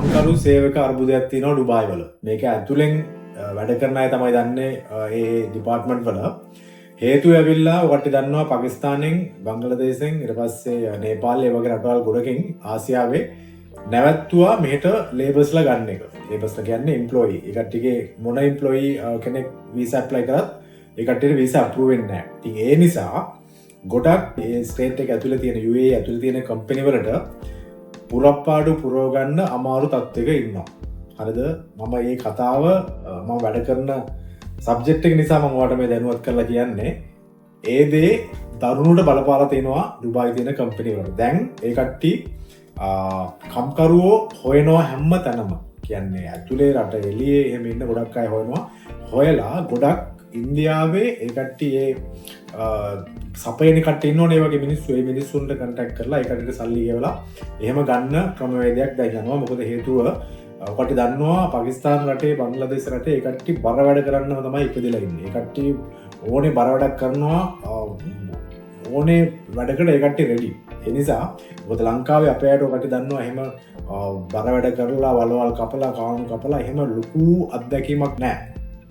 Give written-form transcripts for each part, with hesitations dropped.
කම්කරු සේවක අර්බුදයක් තියෙනවා ඩුබායි වල. මේක ඇතුලෙන් වැඩ කරන අය තමයි දන්නේ ඒ ඩිපාර්ට්මන්ට් වල. හේතුව ඇවිල්ලා ඔකට දන්නවා පාකිස්තානෙන් බංග්ලාදේශෙන් ඊට පස්සේ නේපාලේ වගේ රටවල් ගොඩකින් ආසියාවේ නැවැත්තුවා මෙහෙට ලේබර්ස්ලා ගන්න එක. ලේබර්ස්ලා කියන්නේ එම්ප්ලොයි. ඒ කට්ටියගේ මොන එම්ප්ලොයි කෙනෙක් වීසා ඇප්ලයි කරත් ඒ කට්ටියට වීසා අප්‍රූව් වෙන්නේ නැහැ. ඉතින් ඒ නිසා ගොඩක් මේ ස්ටේට් එක ඇතුලේ තියෙන UAE ඇතුලේ තියෙන කම්පැනි වලට පුරප්පාඩු පුරව ගන්න අමාරු තත්ත්වයක ඉන්නවා. හරිද? මම මේ කතාව මම වැඩ කරන සබ්ජෙක්ට් එක නිසා මම ඔයාලට මේ දැනුවත් කරලා කියන්නේ ඒ දේ දරුණුට බලපාලා තියෙනවා ඩුබායි තියෙන කම්පැනි වලට. දැන් ඒ කට්ටිය කම්කරුවෝ හොයනවා හැම තැනම. කියන්නේ ඇතුලේ රට එළියේ එහෙම ඉන්න ගොඩක් අය හොයනවා. හොයලා ගොඩක් ඉන්දියාවේ ඒ කට්ටිය සපයන කට්ටිය ඉන්නෝනේ ඒ වගේ මිනිස්සු. ඒ මිනිස්සුන්ට කන්ටැක්ට් කරලා ඒ කට්ටියට සල්ලි ගෙවලා එහෙම ගන්න ක්‍රමවේදයක් දැන් යනවා. මොකද හේතුව ඔකට දන්නවා පාකිස්තාන රටේ බංග්ලාදේශ රටේ ඒ කට්ටිය බර වැඩ කරන්නම තමයි ඉපදෙලා ඉන්නේ. ඒ කට්ටිය ඕනේ බර වැඩක් කරනවා ඕනේ වැඩකට ඒ කට්ටිය රෙඩි. ඒ නිසා මොකද ලංකාවේ අපේ අයට ඔකට දන්නවා එහෙම බර වැඩ කරලා වලවල් කපලා කාණු කපලා එහෙම ලොකු අත්දැකීමක් නැහැ.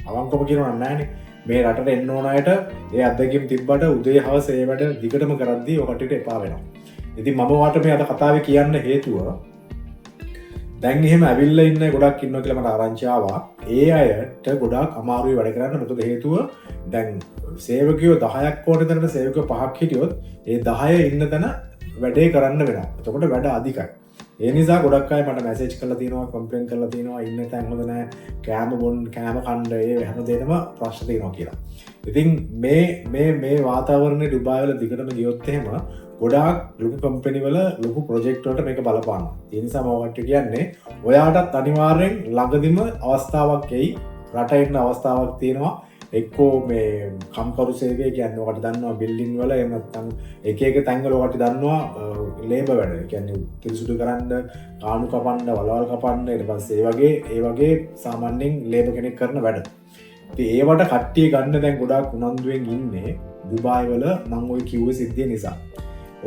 අවංකව කියනවා නැහැනේ. මේ රටට එන්න ඕන අයට ඒ අත්දැකීම් තිබ්බට උදේ හවස ඒ වැඩ දිගටම කරද්දී ඔකටට එපා වෙනවා. ඉතින් මම ඔයාලට මේ අද කතාවේ කියන්න හේතුව දැන් එහෙම ඇවිල්ලා ඉන්න ගොඩක් ඉන්නවා කියලා මට ආරංචි ආවා. ඒ අයට ගොඩක් අමාරුයි වැඩ කරන්න. මොකද හේතුව දැන් සේවකයෝ 10ක් ඕන තැනට සේවකයෝ 5ක් හිටියොත් ඒ 10 ඉන්න තැන වැඩේ කරන්න වෙනවා. එතකොට වැඩ අධිකයි. ඒ නිසා ගොඩක් අය මට මැසේජ් කරලා තියෙනවා, කම්ප්ලේන් කරලා තියෙනවා ඉන්න තැන් හොඳ නැහැ, කෑම බොන්න කෑම කන්න ඒ හැමදේටම ප්‍රශ්න තියෙනවා කියලා. ඉතින් මේ වාතාවරණයේ ඩුබායි වල දිගටම ගියොත් එහෙම ගොඩාක් ලොකු කම්පැනි වල ලොකු ප්‍රොජෙක්ට් වලට මේක බලපානවා. ඒ නිසා මම ඔයාලට කියන්නේ ඔයාටත් අනිවාර්යෙන් ළඟදිම අවස්ථාවක් එයි. රට එන්න අවස්ථාවක් තියෙනවා. එක්කෝ මේ කම්කරු සේවය කියන්නේ ඔකට දන්නවා බිල්ඩින් වල එහෙම නැත්නම් එක එක තැන්වල ඔකට දන්නවා ලේබර් වැඩ. කියන්නේ පිරිසුදු කරන්න, කාණු කපන්න, වලවල් කපන්න ඊට පස්සේ ඒ වගේ සාමාන්‍යයෙන් ලේබර් කෙනෙක් කරන වැඩ. ඉතින් ඒවට කට්ටිය ගන්න දැන් ගොඩාක් උනන්දුවෙන් ඉන්නේ ඩුබායි වල මම ওই කිව්ව සිද්ධිය නිසා.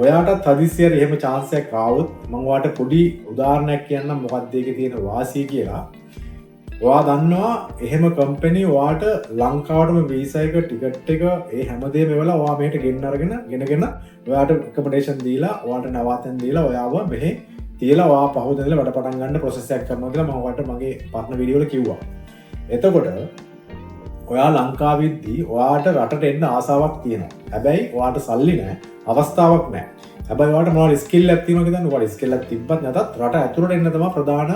ඔයාටත් හදිස්සියට එහෙම chance එකක් ආවොත් මම ඔයාලට පොඩි උදාහරණයක් කියන්නම් මොකක්ද ඒකේ තියෙන වාසිය කියලා. ඔයා දන්නවා එහෙම කම්පැනි ඔයාට ලංකාවටම වීසා එක ටිකට් එක ඒ හැමදේම වෙලා ඔයා මෙහෙට ගෙනගෙන ඔයාට ඇකොමඩේෂන් දීලා ඔයාට නවාතැන් දීලා ඔයාව මෙහෙ තියලා ඔයා පහුවෙන්දලා වැඩ පටන් ගන්න ප්‍රොසෙස් එකක් කරනවා කියලා මම ඔයාට මගේ පරණ වීඩියෝ වල කිව්වා. එතකොට ඔයා ලංකාවෙද්දී ඔයාට රටට එන්න ආසාවක් තියෙනවා. හැබැයි ඔයාට සල්ලි නැහැ, අවස්ථාවක් නැහැ. හැබැයි ඔයාට මොනවද ස්කිල් එකක් තියෙනවා කියලා දන්න. ඔයාට ස්කිල් එකක් තිබ්බත් නැතත් රට ඇතුළට එන්න තමයි ප්‍රධාන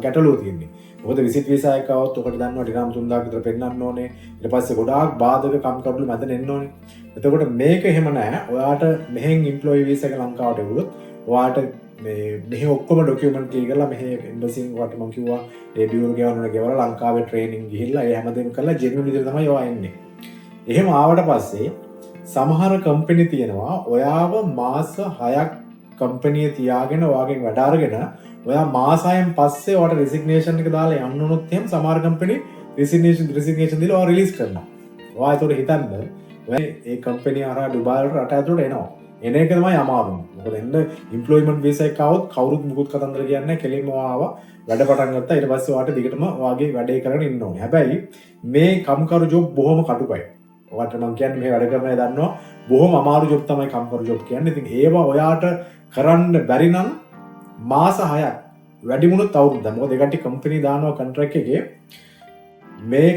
ගැටලුව තියෙන්නේ. මොකද විසිට් වීසා එකක් આવොත් ඔකට දන්නවා ඩිරම් 3000ක් විතර පෙන්නන්න ඕනේ. ඊට පස්සේ ගොඩාක් බාධක කම්කටොළු මැදට එන්න ඕනේ. එතකොට මේක එහෙම නැහැ. ඔයාට මෙහෙන් එම්ප්ලොයි වීසා එක ලංකාවට එවුවොත් ඔයාට මෙහි ඔක්කොම ඩොකියුමන්ට් ක්ලියර් කරලා මෙහි එම්බසින් වට මම කිව්වා ඒ බියුරෝ ගෙවන්න ගෙවලා ලංකාවේ ට්‍රේනින් ගිහිල්ලා ඒ හැමදේම කරලා ජෙනුයින් විදිහට තමයි ඔයා එන්නේ. එහෙම ආවට පස්සේ සමහර කම්පැනි තියෙනවා ඔයාව මාස 6ක් කම්පැනිය තියාගෙන ඔයාගෙන් වැඩ අරගෙන ඔයා මාස 6න් පස්සේ ඔයාට රිසිග්නේෂන් එක දාලා යන්න උනොත් එහෙම සමහර කම්පැනි රිසිග්නේෂන් දීලා ඔයා රිලීස් කරනවා. ඔයා ඒතකොට හිතන්න ඔයා ඒ කම්පැනි හරහා ඩුබායි වලට රට ඇතුළට එනවා. එන එක තමයි අමාරුම. මොකද එන්න එම්ප්ලොයිමන්ට් වීසා එක આવොත් කවුරුත් මුකුත් කතන්දර කියන්නේ නැහැ. කෙලින්ම ආවා වැඩ පටන් ගත්තා. ඊට පස්සේ ඔයාට දිගටම ඔයාගේ වැඩේ කරගෙන ඉන්න ඕනේ. හැබැයි මේ කම්කරු ජොබ් බොහොම කටුකයි. ඔයාට මම කියන්නේ මේ වැඩ කරන අය දන්නවා බොහොම අමාරු ජොබ් තමයි කම්කරු ජොබ් කියන්නේ. ඉතින් ඒවා ඔයාට කරන්න බැරි නම් මාස 6ක් වැඩිමුණුත් අවුරුද්දක්. මොකද ඒකට කම්පැනි දානවා කොන්ට්‍රැක්ට් එකේ මේ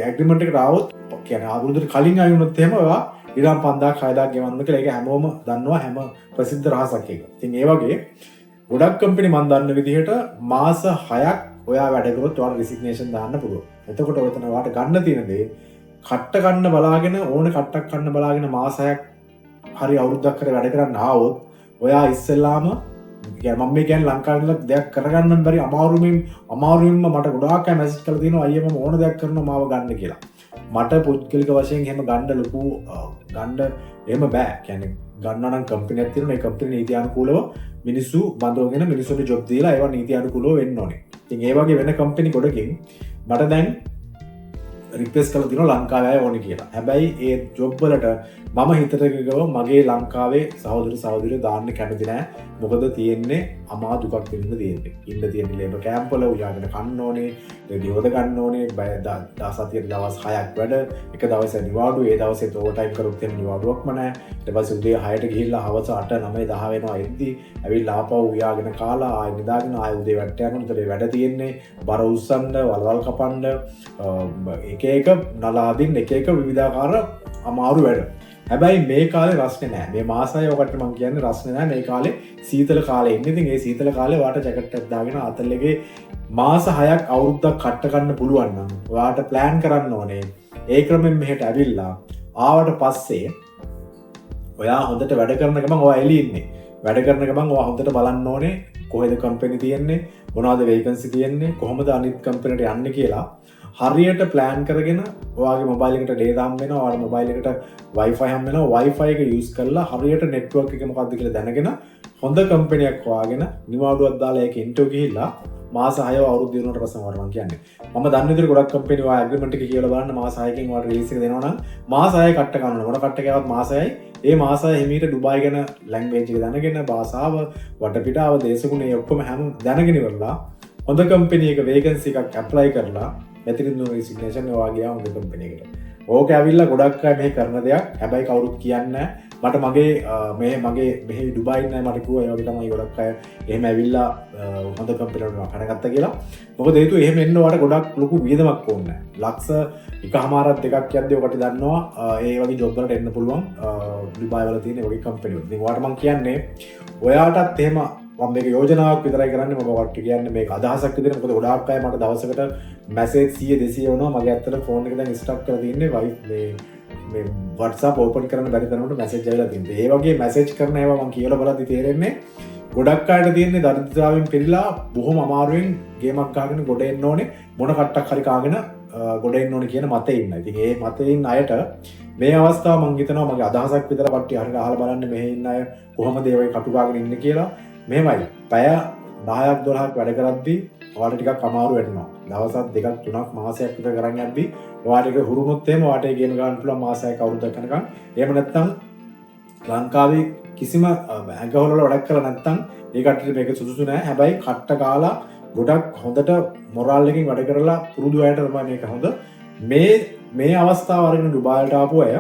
ඇග්‍රීමන්ට් එකට ආවොත් කියන්නේ අවුරුද්දට කලින් ආයි වුණොත් එහෙම ඔයා ඉරම් 5000ක් 6000ක් ගෙවන්න කියලා. ඒක හැමෝම දන්නවා හැම ප්‍රසිද්ධ රහසක් එක. ඉතින් ඒ වගේ ගොඩක් කම්පැනි මම දන්න විදිහට මාස 6ක් ඔයා වැඩ කරොත් ඔයාලා රිසිග්නේෂන් දාන්න පුළුවන්. එතකොට ඔතන ඔයාට ගන්න තියෙන දේ කට්ට ගන්න බලාගෙන ඕන කට්ටක් ගන්න බලාගෙන මාස 6ක් හරි අවුරුද්දක් කර වැඩ කරන්න ආවොත් ඔයා ඉස්සෙල්ලාම මම මේ කියන්නේ ලංකාවේ ඉඳලා දෙයක් කරගන්න බැරි අමාරුවෙන්ම මට ගොඩාක් අය මැසේජ් කරලා තියෙනවා අයියා මම ඕන දෙයක් කරනවා මාව ගන්න කියලා. මට පුද්ගලික වශයෙන් එහෙම ගන්න ලොකු ගන්න එහෙම බෑ. කියන්නේ ගන්නවා නම් කම්පැනියක් තියෙනවා. ඒ කම්පැනි නීති අනුකූලව මිනිස්සු බඳවගෙන මිනිස්සුන්ට ජොබ් දීලා ඒවා නීති අනුකූලව වෙන්න ඕනේ. ඉතින් ඒ වගේ වෙන කම්පැනි ගොඩකින් මට දැන් රික්වෙස්ට් කරලා තියෙනවා ලංකාවේ අය ඕනේ කියලා. හැබැයි ඒ ජොබ් වලට මම හිතට ගිහුව මගේ ලංකාවේ සහෝදරයෝ දාන්න කැමති නෑ. මොකද තියෙන්නේ අමා දුකක් වෙන්න තියෙන්නේ. ඉන්න තියෙන ලේබර් කැම්ප් වල උයාගෙන කන්න ඕනේ, රෙදි හොද ගන්න ඕනේ, සතියේ දවස් 6ක් වැඩ, එක දවසේ නිවාඩු, ඒ දවසේ ඕවර් ටයිම් කරොත් එන්න නිවාඩුවක්ම නෑ. ඊට පස්සේ උදේ 6ට ගිහිල්ලා හවස 8 9 10 වෙනවා එද්දි ඇවිල්ලා ආපහු උයාගෙන කාලා ආයෙ නිදාගෙන ආයෙ උදේ වැඩට යනකොට ඒතර වැඩ තියෙන්නේ බර උස්සන්න, වලවල් කපන්න, එක නලාදින් එක විවිධාකාර අමාරු වැඩ. හැබැයි මේ කාලේ රස්නේ නෑ. මේ මාසය ඔකට මම කියන්නේ රස්නේ නෑ. මේ කාලේ සීතල කාලේ ඉන්නේ. ඉතින් ඒ සීතල කාලේ වාට ජැකට් එකක් දාගෙන අතල්ලගේ මාස 6ක් අවුරුද්දක් කට්ට ගන්න පුළුවන් නම් ඔයාට ප්ලෑන් කරන්න ඕනේ. ඒ ක්‍රමෙන් මෙහෙට ඇවිල්ලා ආවට පස්සේ ඔයා හොඳට වැඩ කරන ගමන් ඔයා එළි ඉන්නේ. වැඩ කරන ගමන් ඔයා හොඳට බලන්න ඕනේ කොහෙද කම්පැනි තියෙන්නේ, මොනවද වේකන්සි තියෙන්නේ, කොහොමද අනිත් කම්පැනිට යන්නේ කියලා හරියට ප්ලෑන් කරගෙන ඔයාගේ මොබයිල් එකට data හම් වෙනවා, ඔයාගේ මොබයිල් එකට Wi-Fi හම් වෙනවා. Wi-Fi එක use කරලා හරියට network එක මොකක්ද කියලා දැනගෙන හොඳ කම්පැනියක් හොයාගෙන නිවාඩුවක් දාලා ඒක ඉන්ටර්වයුව ගිහිල්ලා මාස 6 අවුරුදු දිනුවට පස්සේ මම කියන්නේ. මම දන්න විදිහට ගොඩක් කම්පැනි ඔය ඇග්‍රීමන්ට් එක කියලා බලන්න මාස 6කින් ඔයාලට රිලීස් එක දෙනවා නම් මාස 6 කට්ට ගන්න ඕන. මොන කට්ට කෑවත් මාස 6යි. ඒ මාස 6 හිමීට ඩුබායි ගැන ලැන්ග්වේජ් එක දැනගෙන භාෂාව, වටපිටාව, දේශගුණ ඒ ඔක්කොම හැම දැනගෙන ඉවරලා හොඳ කම්පැනි එක වේකන්සි එකක් ඇප්ලයි කරලා මෙතනින් නෝ රිසිග්නේෂන් ඔයා ගියා හොඳ කම්පැනි එකට. ඕක ඇවිල්ලා ගොඩක් අය මේ කරන දෙයක්. හැබැයි කවුරුත් කියන්නේ මට මගේ මෙහි ඩුබායි නෑ මට කිව්වා ඒ වගේ තමයි ගොඩක් අය එහෙම ඇවිල්ලා හොඳ කම්පැනිවලට කඩගත්තා කියලා. මොකද හේතුව එහෙම එන්න වට ගොඩක් ලොකු වියදමක් ඕනේ නෑ. ලක්ෂ එකමාරක් දෙකක් යද්දී ඔකට දන්නවා ඒ වගේ ජොබ් වලට එන්න පුළුවන් ඩුබායි වල තියෙන වගේ කම්පැනි වල. ඉතින් ඔයාලට මම කියන්නේ ඔයාටත් එහෙම මම මේක යෝජනාවක් විතරයි කරන්නේ. මම ඔයාලට කියන්නේ මේක අදහසක් විදිහට. මොකද ගොඩාක් අය මට දවසකට මැසේජ් 100 200 වුණා. මගේ ඇත්තට ෆෝන් එක දැන් ස්ටක් කරලා තියෙන්නේ මේ WhatsApp ඕපන් කරන්න බැරි තරමට මැසේජ් ඇවිල්ලා තියෙනවා. ඒ වගේ මැසේජ් කරන ඒවා මම කියලා බලද්දි තේරෙන්නේ ගොඩක් අයට තියෙන්නේ දරිද්‍රතාවයෙන් පිරීලා බොහොම අමාරුවෙන් ගේමක් ගහගෙන ගොඩ එන්න ඕනේ, මොන කට්ටක් හරි කාගෙන ගොඩ එන්න ඕනේ කියන මතේ ඉන්න. ඉතින් ඒ මතේ ඉන්න අයට මේ අවස්ථාව මම හිතනවා මගේ අදහසක් විතර කට්ටිය හරියට අහලා බලන්න මෙහෙ ඉන්න අය කොහොමද ඒ වගේ කටු ගාගෙන ඉන්නේ කියලා. මෙහෙමයි. පැය 10ක් 12ක් වැඩ කරද්දී ඔයාලට ටිකක් අමාරු වෙනවා. දවසක් දෙකක් තුනක් මාසයක් විතර කරන් යද්දී ඔයාලට ඒක හුරුනොත් එහෙම ඔයාලට ඒ ගේම ගන්න පුළුවන් මාසයක් අවුරුද්දක් යනකම්. එහෙම නැත්නම් ලංකාවේ කිසිම ඇඟවල වැඩක් කරලා නැත්නම් ඒ කට්ටියට මේක සුදුසු නෑ. හැබැයි කට්ට කාලා ගොඩක් හොඳට මොරාල් එකකින් වැඩ කරලා පුරුදු අයට තමයි මේක හොඳ. මේ අවස්ථාව අරගෙන ඩුබායිට ආපු අය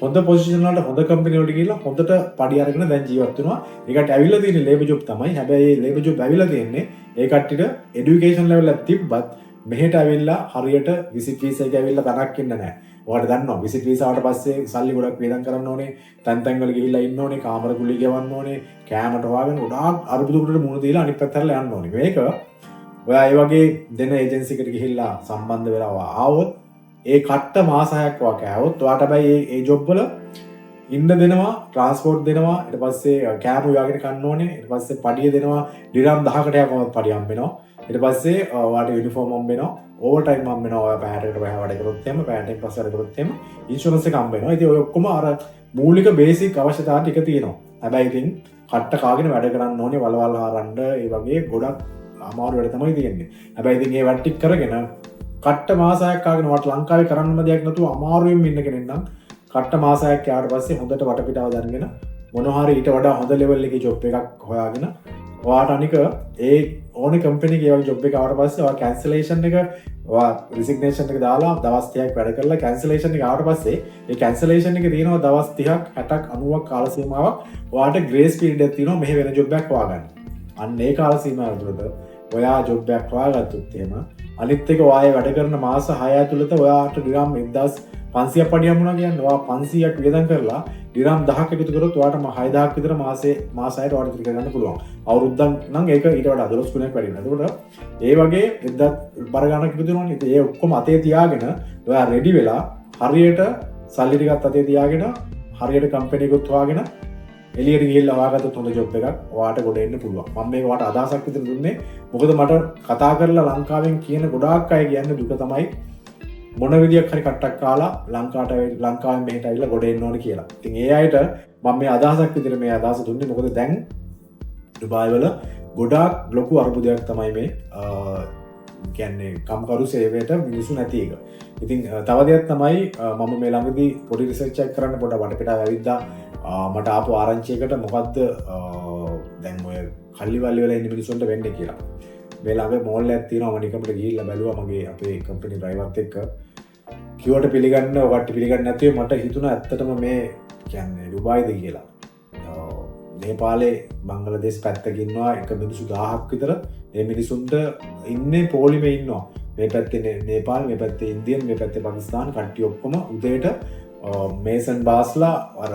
හොඳ පොසිෂන් වලට හොඳ කම්පැනි වලට ගිහලා හොඳට පඩි අරගෙන දැන් ජීවත් වෙනවා. ඒකට ඇවිල්ලා තියෙන ලේබර් ජොබ් තමයි. හැබැයි මේ ලේබර් ජොබ් ඇවිල්ලා තියෙන්නේ ඒ කට්ටියට এডুকেෂන් ලෙවල් එකක් තිබ්බත් මෙහෙට ඇවිල්ලා හරියට විසිට් වීසා එක ඇවිල්ලා තනක් ඉන්න නැහැ. ඔයාලට දන්නවා විසිට් වීසා ආවට පස්සේ සල්ලි ගොඩක් වේදම් කරන්න ඕනේ. තැන් වල ගිහිල්ලා ඉන්න ඕනේ. කාමර කුලි ගෙවන්න ඕනේ. කෑමට හොයාගෙන ගොඩාක් අරුබුදුකට මුණ දීලා අනිත් පැත්තට යන්න ඕනේ. මේක ඔයා ඒ වගේ දෙන ඒජන්සි එකට ගිහිල්ලා සම්බන්ධ වෙලා ආවොත් ඒ කට්ට මාස 6ක් වගේ ආවොත් ඔයාට හැබැයි ඒ ජොබ් වල ඉන්න දෙනවා, ට්‍රාන්ස්පෝර්ට් දෙනවා, ඊට පස්සේ කෑම උයාගෙන කන්න ඕනේ, ඊට පස්සේ පඩිය දෙනවා, ඩිරම් 10කට යකමත් පඩිය හම්බ වෙනවා. ඊට පස්සේ ඔයාට යුනිෆෝම් හම්බ වෙනවා, ඕවර් ටයිම් හම්බ වෙනවා. ඔයා පැහැරට වැඩ කරොත් එහෙම, පැහැරට පස්සේ වැඩ කරොත් එහෙම ඉන්ෂුරන්ස් එක හම්බ වෙනවා. ඉතින් ඔය ඔක්කොම අර මූලික බේසික් අවශ්‍යතා ටික තියෙනවා. හැබැයි ඉතින් කට්ට කාගෙන වැඩ කරන්න ඕනේ, වලවල් හරන්න, ඒ වගේ ගොඩක් අමාරු වැඩ තමයි තියෙන්නේ. හැබැයි ඉතින් මේ වැඩ ටික කරගෙන කට්ට මාසයක් කාගෙන වට ලංකාවේ කරන්නම දෙයක් නැතුව අමාරුවෙන් ඉන්න කෙනෙක් නම් කට්ට මාසයක් යාට පස්සේ හොඳට වටපිටාව දැනගෙන මොනවා හරි ඊට වඩා හොඳ ලෙවල් එකේ ජොබ් එකක් හොයාගෙන ඔයාට අනික ඒ ඕනේ කම්පැනි එකේ වගේ ජොබ් එක ආවට පස්සේ ඔයා කැන්සලේෂන් එක ඔයා රිසිග්නේෂන් එක දාලා දවස් 30ක් වැඩ කරලා කැන්සලේෂන් එක ආවට පස්සේ ඒ කැන්සලේෂන් එකේ තියෙනවා දවස් 30ක් 60ක් 90ක් කාල සීමාවක් ඔයාට ග්‍රේස් පීරියඩ් එකක් තියෙනවා මෙහෙ වෙන ජොබ් එකක් හොයාගන්න. අන්න ඒ කාල සීමාව ඇතුළත ඔයා ජොබ් එකක් හොයාගත්තොත් එහෙම අනිත් එක ඔයාගේ වැඩ කරන මාස 6 ඇතුළත ඔයාට ඩිරම් 1500ක් පඩි හම්බුණා කියන්නේ ඔයා 500ක් වියදම් කරලා ඩිරම් 1000ක් එකතු කරොත් ඔයාට 6000ක් විතර මාසයට ඔයාට ඉතිරි කරගන්න පුළුවන්. අවුරුද්දක් නම් ඒක ඊට වඩා 12 ගුණයක් වැඩි වෙනවා. එතකොට ඒ වගේ 1000 බර ගණනක් එකතු වෙනවනේ. ඉතින් ඒ ඔක්කොම අතේ තියාගෙන ඔයා රෙඩි වෙලා හරියට සල්ලි ටිකත් අතේ තියාගෙන හරියට කම්පැනි එකක් හොයාගෙන එළියට ගිහිල්ලා හොයාගත්තොත් හොඳ ජොබ් එකක් ඔයාට ගොඩ එන්න පුළුවන්. මම මේක ඔයාට අදහසක් විතර දුන්නේ. මොකද මට කතා කරලා ලංකාවෙන් කියන ගොඩාක් අය කියන්නේ දුක තමයි මොන විදියක් හරි කට්ටක් කාලා ලංකාවෙන් මෙහෙට ඇවිල්ලා ගොඩ එන්න ඕනේ කියලා. ඉතින් ඒ අයට මම මේ අදහසක් විතර මේ අදහස දුන්නේ. මොකද දැන් ඩුබායි වල ගොඩාක් ලොකු අර්බුදයක් තමයි මේ කියන්නේ කම්කරු සේවයට මිනිසු නැති එක. ඉතින් තව දෙයක් තමයි මම මේ ළඟදී පොඩි රිසර්ච් එකක් කරන්න පොඩ වටපිටාව ඇවිද්දා මට ආපු ආරංචියකට මොකද්ද දැන් ඔය කල්ලිවල්ලි වල ඉන්න මිනිස්සුන්ට වෙන්නේ කියලා. මේ ළඟ මෝල් එකක් තියෙනවා මම නිකම්ට ගිහිල්ලා බැලුවා මගේ අපේ කම්පැනි ඩ්‍රයිවර්ත් එක්ක. කිව්වට පිළිගන්න ඔකට පිළිගන්නේ නැතුව මට හිතුණා ඇත්තටම මේ කියන්නේ ඩුබායිද කියලා. නේපාලේ බංගලාදේශ පැත්තක ඉන්නවා එක මිනිස්සු 1000ක් විතර. මේ මිනිසුන්ට ඉන්නේ පොලිමේ ඉන්නවා. මේ පැත්තේ නේපාල්, මේ පැත්තේ ඉන්දියන්, මේ පැත්තේ පාකිස්තාන කට්ටිය ඔක්කොම උදේට මේසන් බාස්ලා අර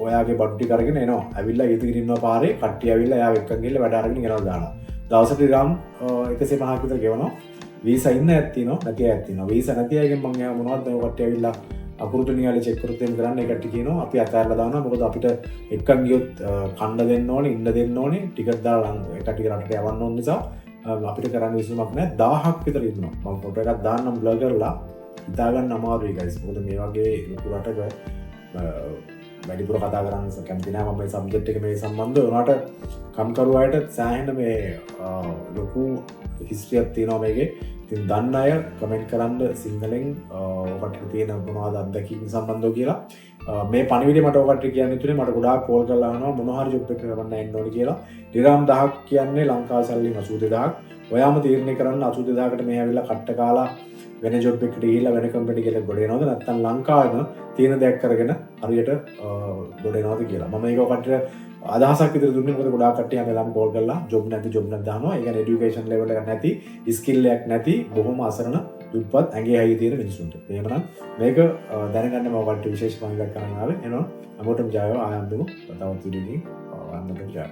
ඔයාගේ බඩු ටික අරගෙන එනවා. ඇවිල්ලා ඊතකින් ඉන්නවා පාරේ කට්ටිය ඇවිල්ලා එයාව එක්කන් ගිහලා වැඩ අරගෙන ගෙනල්ලා දානවා. දවසට ග්‍රාම් 150ක් විතර ගෙවනවා. වීසා ඉන්න ඇත් තියෙනවා, නැති ඇත් තියෙනවා. වීසා නැති අයගෙන් මම එයා මොනවද ඔය කට්ටිය ඇවිල්ලා අකුරු තුනියාලේ චෙක් කරොත් එන්න කරන්න ඒ කට්ටිය කියනවා අපි අතහැරලා දානවා. මොකද අපිට එක්කන් ගියොත් කන්න දෙන්න ඕනේ, ඉන්න දෙන්න ඕනේ, ටිකට් දාලා ඒ කට්ටිය රටට යවන්න ඕන නිසා අපිට කරන්න විසුමක් නැහැ. 1000ක් විතර ඉන්නවා. මම ෆොටෝ එකක් දාන්නම් බ්ලොග් කරලා හිතාගන්න අමාරුයි guys. මොකද මේ වගේ ලොකු රටක වැඩිපුර කතා කරන්න කැමති නෑ මම මේ සබ්ජෙක්ට් එක මේ සම්බන්ධව. උනාට කම්කරු අයට සෑහෙන මේ ලොකු හිස්ටරි එකක් තියෙනවා මේකේ. ඉතින් දන්න අය කමෙන්ට් කරන්න සිංහලෙන් ඔකට තියෙන මොනවද අත්දැකීම් සම්බන්ධව කියලා. මේ පණිවිඩය මට ඔකට කියන්න ඉතුනේ මට ගොඩාක් කෝල් කරලා අහනවා මොන හරි ජොබ් එකක් කරන්න යන්න ඕනේ කියලා. දිරාම් 1000ක් කියන්නේ ලංකාවේ සල්ලි 82000ක්. ඔයාම තීරණය කරන්න 82000කට මේ ඇවිල්ලා කට්ට කාලා වෙන ජොබ් එකකට ගිහිල්ලා වෙන කම්පැනි එකකට ගොඩ එනවද නැත්නම් ලංකාවේම තියෙන දෙයක් කරගෙන හරියට ගොඩ එනවද කියලා. මම මේක ඔකට අදහසක් විතර දුන්නේ මොකද ගොඩාක් කට්ටිය හැමදාම කෝල් කරලා ජොබ් නැති දානවා. ඒ කියන්නේ এডুকেෂන් ලෙවල් එකක් නැති, ස්කිල් එකක් නැති, බොහොම අසරණ දුප්පත් ඇඟේ හයිය තියෙන මිනිසුන්ට. එහෙමනම් මේක දැනගන්න මම ඔකට විශේෂ පණිවිඩයක් කරන්න ආවේ. එනවා හැමෝටම ජය වේවා. ආයම්දුමු. තවත් වීඩියෝ එකකින් ආයම්දුමු ජය.